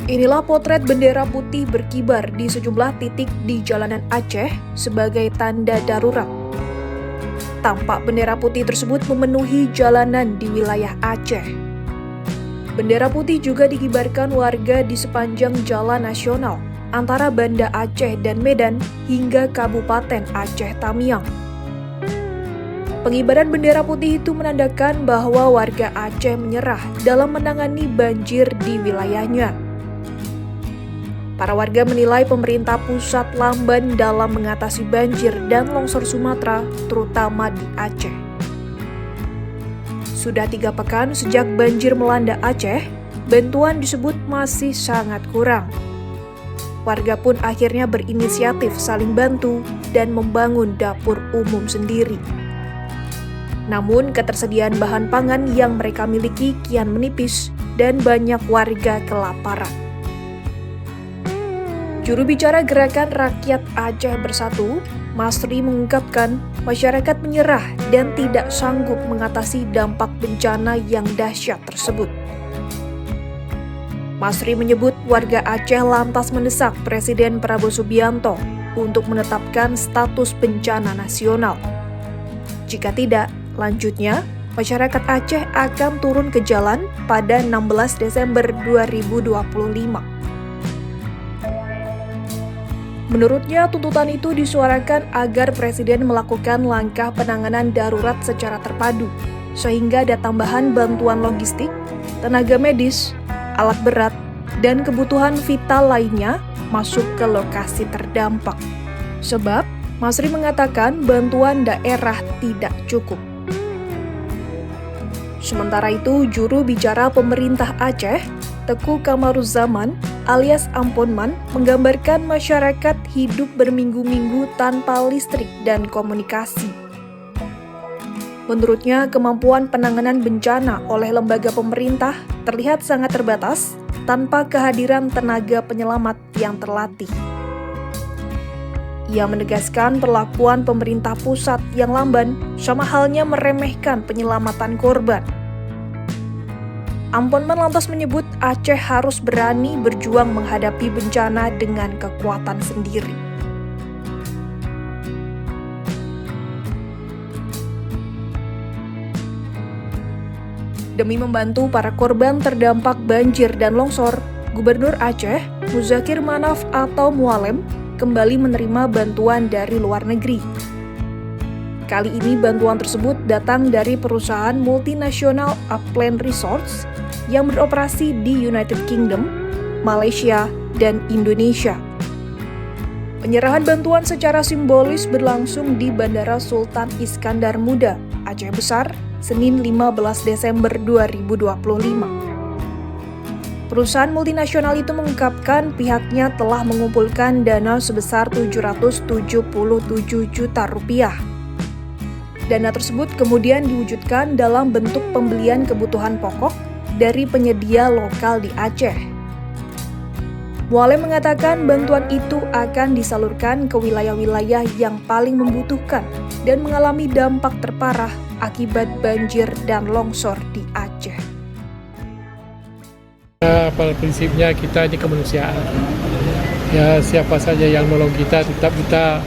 Inilah potret bendera putih berkibar di sejumlah titik di jalanan Aceh sebagai tanda darurat. Tampak bendera putih tersebut memenuhi jalanan di wilayah Aceh. Bendera putih juga dikibarkan warga di sepanjang jalan nasional antara Banda Aceh dan Medan hingga Kabupaten Aceh Tamiang. Pengibaran bendera putih itu menandakan bahwa warga Aceh menyerah dalam menangani banjir di wilayahnya. Para warga menilai pemerintah pusat lamban dalam mengatasi banjir dan longsor Sumatera, terutama di Aceh. Sudah 3 pekan sejak banjir melanda Aceh, bantuan disebut masih sangat kurang. Warga pun akhirnya berinisiatif saling bantu dan membangun dapur umum sendiri. Namun, ketersediaan bahan pangan yang mereka miliki kian menipis dan banyak warga kelaparan. Juru bicara Gerakan Rakyat Aceh Bersatu, Masri mengungkapkan masyarakat menyerah dan tidak sanggup mengatasi dampak bencana yang dahsyat tersebut. Masri menyebut warga Aceh lantas mendesak Presiden Prabowo Subianto untuk menetapkan status bencana nasional. Jika tidak, lanjutnya, masyarakat Aceh akan turun ke jalan pada 16 Desember 2025. Menurutnya, tuntutan itu disuarakan agar Presiden melakukan langkah penanganan darurat secara terpadu, sehingga ada tambahan bantuan logistik, tenaga medis, alat berat, dan kebutuhan vital lainnya masuk ke lokasi terdampak. Sebab, Masri mengatakan bantuan daerah tidak cukup. Sementara itu, juru bicara pemerintah Aceh, Teku Kamaruzzaman alias Amponman, menggambarkan masyarakat hidup berminggu-minggu tanpa listrik dan komunikasi. Menurutnya, kemampuan penanganan bencana oleh lembaga pemerintah terlihat sangat terbatas tanpa kehadiran tenaga penyelamat yang terlatih. Ia menegaskan perlakuan pemerintah pusat yang lamban sama halnya meremehkan penyelamatan korban. Amponman lantas menyebut Aceh harus berani berjuang menghadapi bencana dengan kekuatan sendiri. Demi membantu para korban terdampak banjir dan longsor, Gubernur Aceh, Muzakir Manaf atau Mualem, kembali menerima bantuan dari luar negeri. Kali ini bantuan tersebut datang dari perusahaan multinasional Upland Resorts yang beroperasi di United Kingdom, Malaysia, dan Indonesia. Penyerahan bantuan secara simbolis berlangsung di Bandara Sultan Iskandar Muda, Aceh Besar, Senin 15 Desember 2025. Perusahaan multinasional itu mengungkapkan pihaknya telah mengumpulkan dana sebesar 777 juta rupiah. Dana tersebut kemudian diwujudkan dalam bentuk pembelian kebutuhan pokok dari penyedia lokal di Aceh. Mualem mengatakan bantuan itu akan disalurkan ke wilayah-wilayah yang paling membutuhkan dan mengalami dampak terparah akibat banjir dan longsor di Aceh. Pada prinsipnya kita ini kemanusiaan. Ya, siapa saja yang nolong kita tetap kita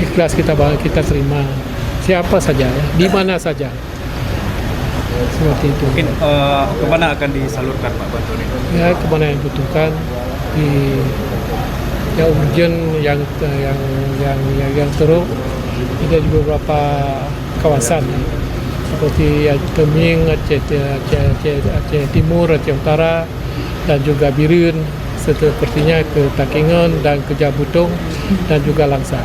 ikhlas, kita terima. Siapa saja, ya, di mana saja. Seperti itu. Mungkin kemana akan disalurkan Pak bantuan itu? Ya, kemana yang butuhkan, di yang urgent, yang teruk. Ada di beberapa kawasan seperti Teming, Aceh Timur, Aceh Utara, dan juga Birun, sepertinya ke Takengon dan ke Jabutung dan juga Langsa.